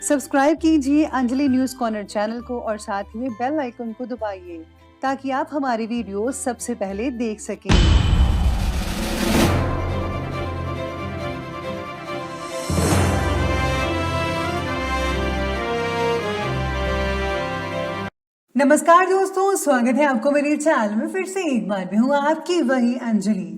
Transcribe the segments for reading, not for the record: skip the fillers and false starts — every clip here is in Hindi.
सब्सक्राइब कीजिए अंजलि न्यूज कॉर्नर चैनल को और साथ ही में बेल आइकन को दबाइए ताकि आप हमारी वीडियो सबसे पहले देख सकें। नमस्कार दोस्तों, स्वागत है आपको मेरे चैनल में। फिर से एक बार मैं हूँ आपकी वही अंजलि।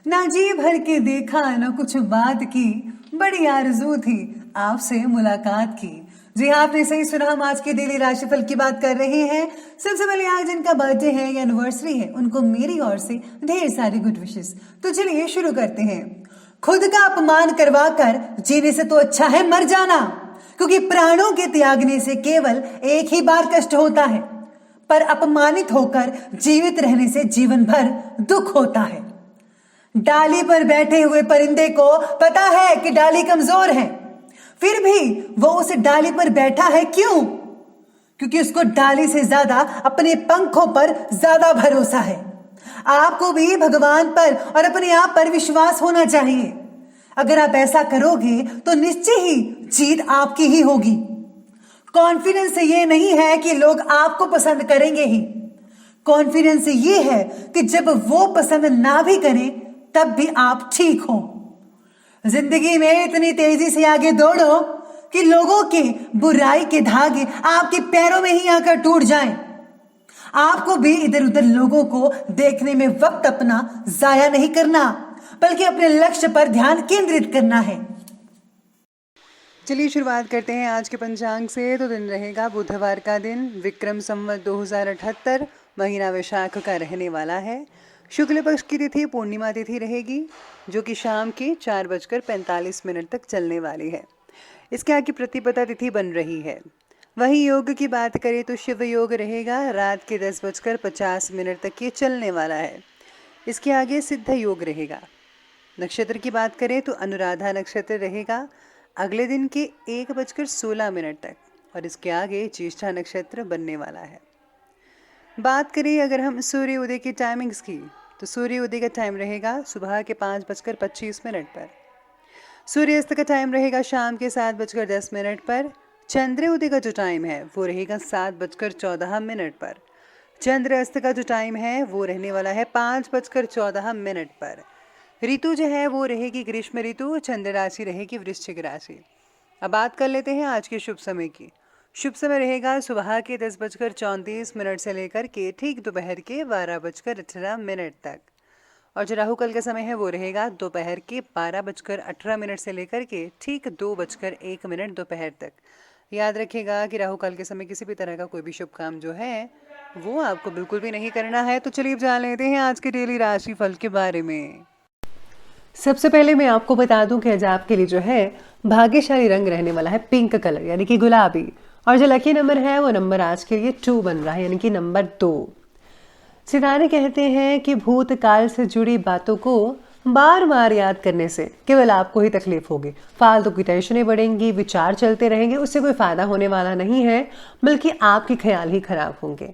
ना जी भर के देखा ना कुछ बात की, बड़ी आरज़ू थी आपसे मुलाकात की। जी हाँ, आपने सही सुना, हम आज के डेली राशिफल की बात कर रहे हैं। सबसे पहले आज जिनका बर्थडे है या एनिवर्सरी है उनको मेरी ओर से ढेर सारी गुड विशेस। तो चलिए शुरू करते हैं। खुद का अपमान करवा कर जीने से तो अच्छा है मर जाना, क्योंकि प्राणों के त्यागने से केवल एक ही बार कष्ट होता है, पर अपमानित होकर जीवित रहने से जीवन भर दुख होता है। डाली पर बैठे हुए परिंदे को पता है कि डाली कमजोर है, फिर भी वो उस डाली पर बैठा है। क्यों? क्योंकि उसको डाली से ज्यादा अपने पंखों पर ज्यादा भरोसा है। आपको भी भगवान पर और अपने आप पर विश्वास होना चाहिए। अगर आप ऐसा करोगे तो निश्चय ही जीत आपकी ही होगी। कॉन्फिडेंस ये नहीं है कि लोग आपको पसंद करेंगे ही, कॉन्फिडेंस ये है कि जब वो पसंद ना भी करें तब भी आप ठीक हो। जिंदगी में इतनी तेजी से आगे दौड़ो कि लोगों के बुराई के धागे आपके पैरों में ही आकर टूट जाएं। आपको भी इधर उधर लोगों को देखने में वक्त अपना जाया नहीं करना, बल्कि अपने लक्ष्य पर ध्यान केंद्रित करना है। चलिए शुरुआत करते हैं आज के पंचांग से। तो दिन रहेगा बुधवार का दिन, विक्रम संवत 2078, महीना वैशाख का रहने वाला है। शुक्ल पक्ष की तिथि पूर्णिमा तिथि रहेगी, जो कि शाम के 4:45 तक चलने वाली है। इसके आगे प्रतिपदा तिथि बन रही है। वहीं योग की बात करें तो शिव योग रहेगा, रात के 10:50 तक ये चलने वाला है। इसके आगे सिद्ध योग रहेगा। नक्षत्र की बात करें तो अनुराधा नक्षत्र रहेगा अगले दिन के 1:16 तक, और इसके आगे ज्येष्ठा नक्षत्र बनने वाला है। बात करें अगर हम सूर्य उदय की टाइमिंग्स की, तो सूर्य उदय का टाइम रहेगा सुबह के 5:25 पर। सूर्यास्त का टाइम रहेगा शाम के 7:10 पर। चंद्र उदय का जो टाइम है वो रहेगा 7:14 पर। चंद्र अस्त का जो टाइम है वो रहने वाला है 5:14 पर। ऋतु जो है वो रहेगी ग्रीष्म ऋतु, चंद्र राशि रहेगी वृश्चिक राशि। अब बात कर लेते हैं आज के शुभ समय की। शुभ समय रहेगा सुबह के 10:34 से लेकर के ठीक दोपहर के 12:18 तक, और जो राहु काल का समय है वो रहेगा दोपहर के 12:18 से लेकर के ठीक 2:01 दोपहर तक। याद रखिएगा कि राहु काल के समय किसी भी तरह का कोई भी शुभ काम जो है वो आपको बिल्कुल भी नहीं करना है। तो चलिए जान लेते हैं आज के डेली राशि फल के बारे में। सबसे पहले मैं आपको बता दूं कि आज आपके लिए जो है भाग्यशाली रंग रहने वाला है पिंक कलर, यानी कि गुलाबी, और जो लकी नंबर है वो नंबर आज के लिए 2 बन रहा है, यानी कि नंबर 2। सितारे कहते हैं कि भूतकाल से जुड़ी बातों को बार बार याद करने से केवल आपको ही तकलीफ होगी, फालतू की टेंशनें बढ़ेंगी, विचार चलते रहेंगे, उससे कोई फायदा होने वाला नहीं है, बल्कि आपके ख्याल ही खराब होंगे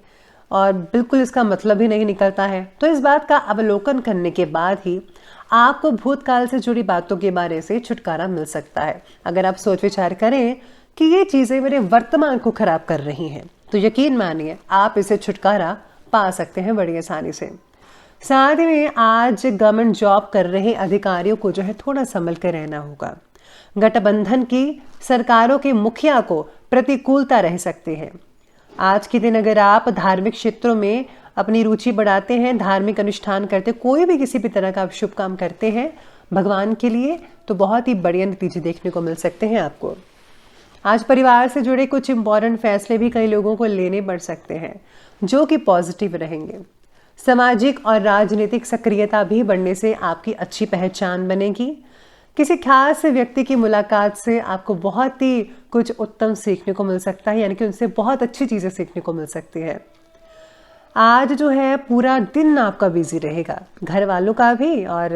और बिल्कुल इसका मतलब ही नहीं निकलता है। तो इस बात का अवलोकन करने के बाद ही आपको भूतकाल से जुड़ी बातों के बारे से छुटकारा मिल सकता है। अगर आप सोच विचार करें कि ये चीज़ें मेरे वर्तमान को खराब कर रही हैं, तो यकीन मानिए आप इसे छुटकारा पा सकते हैं बड़ी आसानी से। साथ ही में आज गवर्नमेंट जॉब कर रहे अधिकारियों को जो है थोड़ा संभल कर रहना होगा। गठबंधन की सरकारों के मुखिया को प्रतिकूलता रह सकती है। आज के दिन अगर आप धार्मिक क्षेत्रों में अपनी रुचि बढ़ाते हैं, धार्मिक अनुष्ठान करते, कोई भी किसी भी तरह का आप शुभ काम करते हैं भगवान के लिए, तो बहुत ही बढ़िया नतीजे देखने को मिल सकते हैं आपको। आज परिवार से जुड़े कुछ इंपॉर्टेंट फैसले भी कई लोगों को लेने पड़ सकते हैं, जो कि पॉजिटिव रहेंगे। सामाजिक और राजनीतिक सक्रियता भी बढ़ने से आपकी अच्छी पहचान बनेगी। किसी खास व्यक्ति की मुलाकात से आपको बहुत ही कुछ उत्तम सीखने को मिल सकता है, यानी कि उनसे बहुत अच्छी चीज़ें सीखने को मिल सकती है। आज जो है पूरा दिन आपका बिजी रहेगा, घर वालों का भी और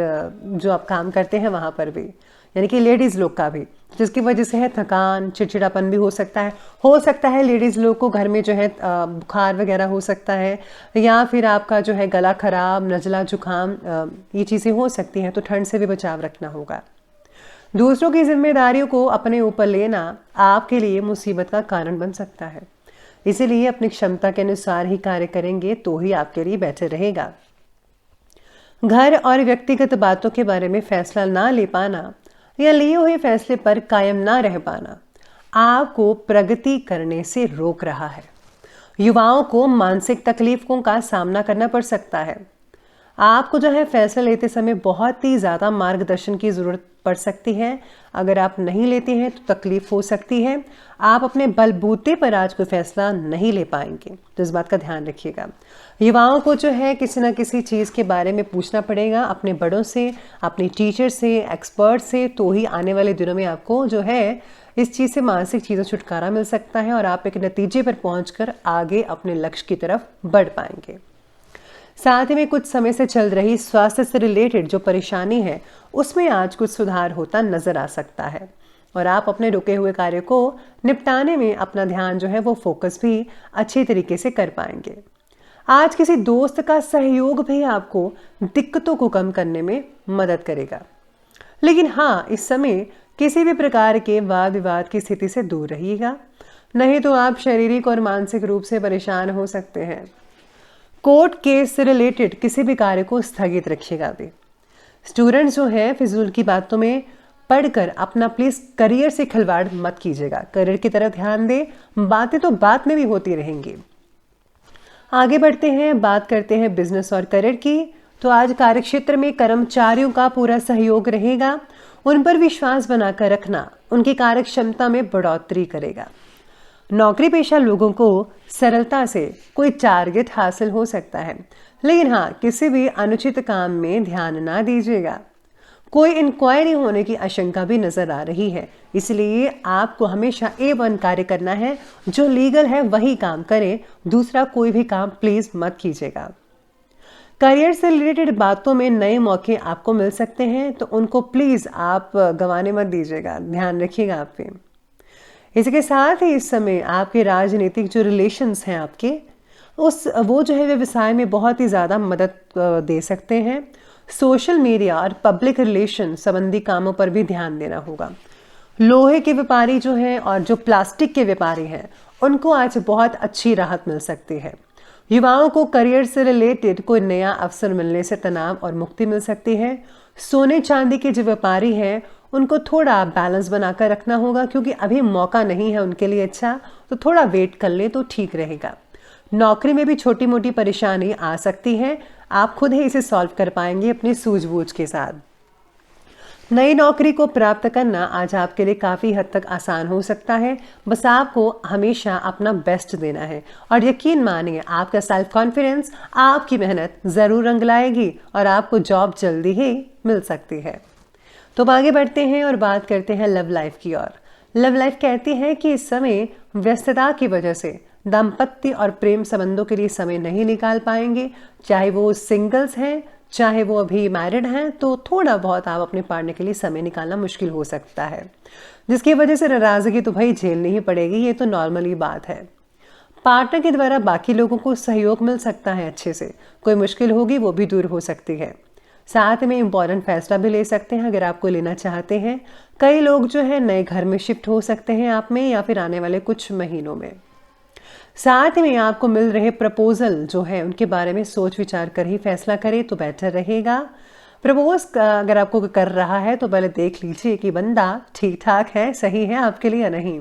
जो आप काम करते हैं वहाँ पर भी, यानी कि लेडीज़ लोग का भी, जिसकी वजह से है थकान, चिड़चिड़ापन भी हो सकता है लेडीज़ लोग को घर में जो है बुखार वगैरह हो सकता है, या फिर आपका जो है गला खराब, नज़ला जुकाम, ये चीज़ें हो सकती हैं, तो ठंड से भी बचाव रखना होगा। दूसरों की जिम्मेदारियों को अपने ऊपर लेना आपके लिए मुसीबत का कारण बन सकता है, इसीलिए अपनी क्षमता के अनुसार ही कार्य करेंगे तो ही आपके लिए बेहतर रहेगा। घर और व्यक्तिगत बातों के बारे में फैसला ना ले पाना या लिए हुए फैसले पर कायम ना रह पाना आपको प्रगति करने से रोक रहा है। युवाओं को मानसिक तकलीफों का सामना करना पड़ सकता है। आपको जो है फैसला लेते समय बहुत ही ज़्यादा मार्गदर्शन की ज़रूरत पड़ सकती है। अगर आप नहीं लेते हैं तो तकलीफ हो सकती है। आप अपने बलबूते पर आज कोई फैसला नहीं ले पाएंगे, तो इस बात का ध्यान रखिएगा। युवाओं को जो है किसी ना किसी चीज़ के बारे में पूछना पड़ेगा, अपने बड़ों से, अपने टीचर से, एक्सपर्ट से, तो ही आने वाले दिनों में आपको जो है इस चीज़ से, मानसिक चीज़ों से छुटकारा मिल सकता है और आप एक नतीजे पर पहुंचकर आगे अपने लक्ष्य की तरफ बढ़ पाएंगे। साथ ही में कुछ समय से चल रही स्वास्थ्य से रिलेटेड जो परेशानी है उसमें आज कुछ सुधार होता नजर आ सकता है और आप अपने रुके हुए कार्य को निपटाने में अपना ध्यान जो है वो फोकस भी अच्छे तरीके से कर पाएंगे। आज किसी दोस्त का सहयोग भी आपको दिक्कतों को कम करने में मदद करेगा। लेकिन हाँ, इस समय किसी भी प्रकार के वाद विवाद की स्थिति से दूर रहिएगा, नहीं तो आप शारीरिक और मानसिक रूप से परेशान हो सकते हैं। कोर्ट केस से रिलेटेड किसी भी कार्य को स्थगित रखिएगा भी। स्टूडेंट्स जो है फिजूल की बातों में पढ़कर अपना प्लीज करियर से खिलवाड़ मत कीजिएगा। करियर की तरफ ध्यान दें, बातें तो बात में भी होती रहेंगी। आगे बढ़ते हैं, बात करते हैं बिजनेस और करियर की। तो आज कार्यक्षेत्र में कर्मचारियों का पूरा सहयोग रहेगा। उन पर विश्वास बनाकर रखना उनकी कार्य क्षमता में बढ़ोतरी करेगा। नौकरी पेशा लोगों को सरलता से कोई टारगेट हासिल हो सकता है, लेकिन हाँ, किसी भी अनुचित काम में ध्यान ना दीजिएगा। कोई इंक्वायरी होने की आशंका भी नजर आ रही है, इसलिए आपको हमेशा A1 कार्य करना है। जो लीगल है वही काम करें, दूसरा कोई भी काम प्लीज मत कीजिएगा। करियर से रिलेटेड बातों में नए मौके आपको मिल सकते हैं, तो उनको प्लीज आप गंवाने मत दीजिएगा, ध्यान रखिएगा आप पे। इसके साथ ही इस समय आपके राजनीतिक जो रिलेशंस हैं आपके, वो जो है व्यवसाय में बहुत ही ज़्यादा मदद दे सकते हैं। सोशल मीडिया और पब्लिक रिलेशन संबंधी कामों पर भी ध्यान देना होगा। लोहे के व्यापारी जो हैं और जो प्लास्टिक के व्यापारी हैं, उनको आज बहुत अच्छी राहत मिल सकती है। युवाओं को करियर से रिलेटेड कोई नया अवसर मिलने से तनाव और मुक्ति मिल सकती है। सोने चांदी के जो व्यापारी हैं उनको थोड़ा बैलेंस बनाकर रखना होगा, क्योंकि अभी मौका नहीं है उनके लिए अच्छा, तो थोड़ा वेट कर ले तो ठीक रहेगा। नौकरी में भी छोटी मोटी परेशानी आ सकती है, आप खुद ही इसे सॉल्व कर पाएंगे अपनी सूझबूझ के साथ। नई नौकरी को प्राप्त करना आज आपके लिए काफ़ी हद तक आसान हो सकता है। बस आपको हमेशा अपना बेस्ट देना है और यकीन मानिए आपका सेल्फ कॉन्फिडेंस, आपकी मेहनत ज़रूर रंग लाएगी और आपको जॉब जल्दी ही मिल सकती है। तो अब आगे बढ़ते हैं और बात करते हैं लव लाइफ की ओर। लव लाइफ कहती है कि इस समय व्यस्तता की वजह से दाम्पत्य और प्रेम संबंधों के लिए समय नहीं निकाल पाएंगे। चाहे वो सिंगल्स हैं, चाहे वो अभी मैरिड हैं, तो थोड़ा बहुत आप अपने पार्टनर के लिए समय निकालना मुश्किल हो सकता है, जिसकी वजह से नाराज़गी तो भाई झेलनी ही पड़ेगी। ये तो नॉर्मली बात है। पार्टनर के द्वारा बाकी लोगों को सहयोग मिल सकता है अच्छे से, कोई मुश्किल होगी वो भी दूर हो सकती है। साथ में इम्पॉर्टेंट फैसला भी ले सकते हैं अगर आपको लेना चाहते हैं। कई लोग जो है नए घर में शिफ्ट हो सकते हैं आप में, या फिर आने वाले कुछ महीनों में। साथ में आपको मिल रहे प्रपोजल जो है उनके बारे में सोच विचार कर ही फैसला करें तो बेहतर रहेगा। प्रपोज अगर आपको कर रहा है तो पहले देख लीजिए कि बंदा ठीक ठाक है, सही है आपके लिए या नहीं।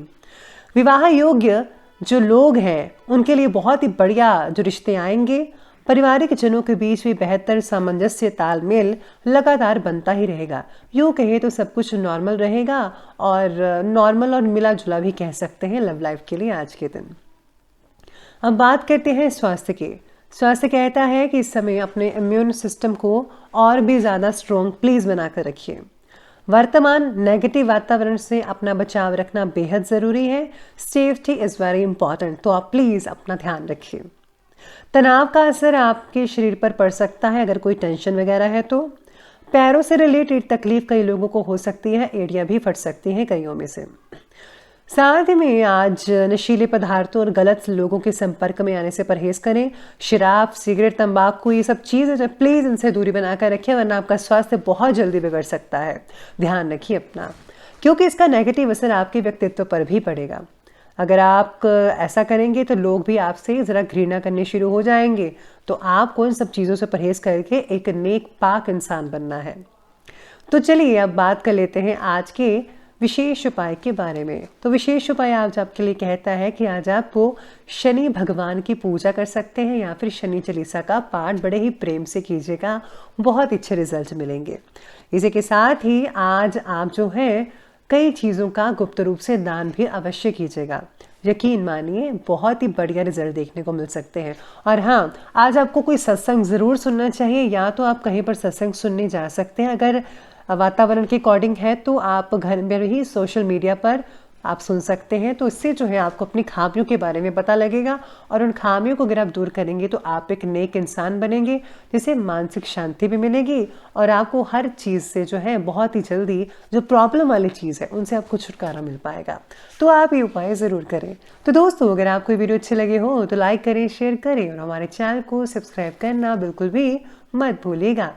विवाह योग्य जो लोग हैं उनके लिए बहुत ही बढ़िया जो रिश्ते आएंगे। पारिवारिक जनों के बीच भी बेहतर सामंजस्य, तालमेल लगातार बनता ही रहेगा। यूँ कहे तो सब कुछ नॉर्मल रहेगा, और नॉर्मल और मिला जुला भी कह सकते हैं लव लाइफ के लिए आज के दिन। अब बात करते हैं स्वास्थ्य की। स्वास्थ्य कहता है कि इस समय अपने इम्यून सिस्टम को और भी ज़्यादा स्ट्रॉन्ग प्लीज़ बनाकर रखिए। वर्तमान नेगेटिव वातावरण से अपना बचाव रखना बेहद ज़रूरी है। सेफ्टी इज़ वेरी इंपॉर्टेंट, तो आप प्लीज़ अपना ध्यान रखिए। तनाव का असर आपके शरीर पर पड़ सकता है अगर कोई टेंशन वगैरह है तो। पैरों से रिलेटेड तकलीफ कई लोगों को हो सकती है, एड़ियाँ भी फट सकती हैं कईयों में से। साथ ही में आज नशीले पदार्थों और गलत लोगों के संपर्क में आने से परहेज करें। शराब, सिगरेट, तंबाकू, ये सब चीज़ें जो प्लीज़ इनसे दूरी बनाकर रखें, वरना आपका स्वास्थ्य बहुत जल्दी बिगड़ सकता है। ध्यान रखिए अपना, क्योंकि इसका नेगेटिव असर आपके व्यक्तित्व पर भी पड़ेगा। अगर आप ऐसा करेंगे तो लोग भी आपसे ज़रा घृणा करने शुरू हो जाएंगे। तो आपको इन सब चीज़ों से परहेज करके एक नेक पाक इंसान बनना है। तो चलिए अब बात कर लेते हैं आज के विशेष उपाय के बारे में। तो विशेष उपाय आज आपके लिए कहता है कि आज आपको शनि भगवान की पूजा कर सकते हैं या फिर शनि चालीसा का पाठ बड़े ही प्रेम से कीजिएगा, बहुत अच्छे रिजल्ट मिलेंगे। इसी के साथ ही आज आप जो है कई चीज़ों का गुप्त रूप से दान भी अवश्य कीजिएगा। यकीन मानिए बहुत ही बढ़िया रिजल्ट देखने को मिल सकते हैं। और हाँ, आज आपको कोई सत्संग ज़रूर सुनना चाहिए, या तो आप कहीं पर सत्संग सुनने जा सकते हैं। अगर वातावरण के अकॉर्डिंग है तो आप घर में ही सोशल मीडिया पर आप सुन सकते हैं। तो इससे जो है आपको अपनी खामियों के बारे में पता लगेगा, और उन खामियों को अगर आप दूर करेंगे तो आप एक नेक इंसान बनेंगे, जिससे मानसिक शांति भी मिलेगी और आपको हर चीज़ से जो है बहुत ही जल्दी जो प्रॉब्लम वाली चीज़ है उनसे आपको छुटकारा मिल पाएगा। तो आप ये उपाय ज़रूर करें। तो दोस्तों, अगर आपको ये वीडियो अच्छे लगे हो तो लाइक करें, शेयर करें और हमारे चैनल को सब्सक्राइब करना बिल्कुल भी मत भूलिएगा।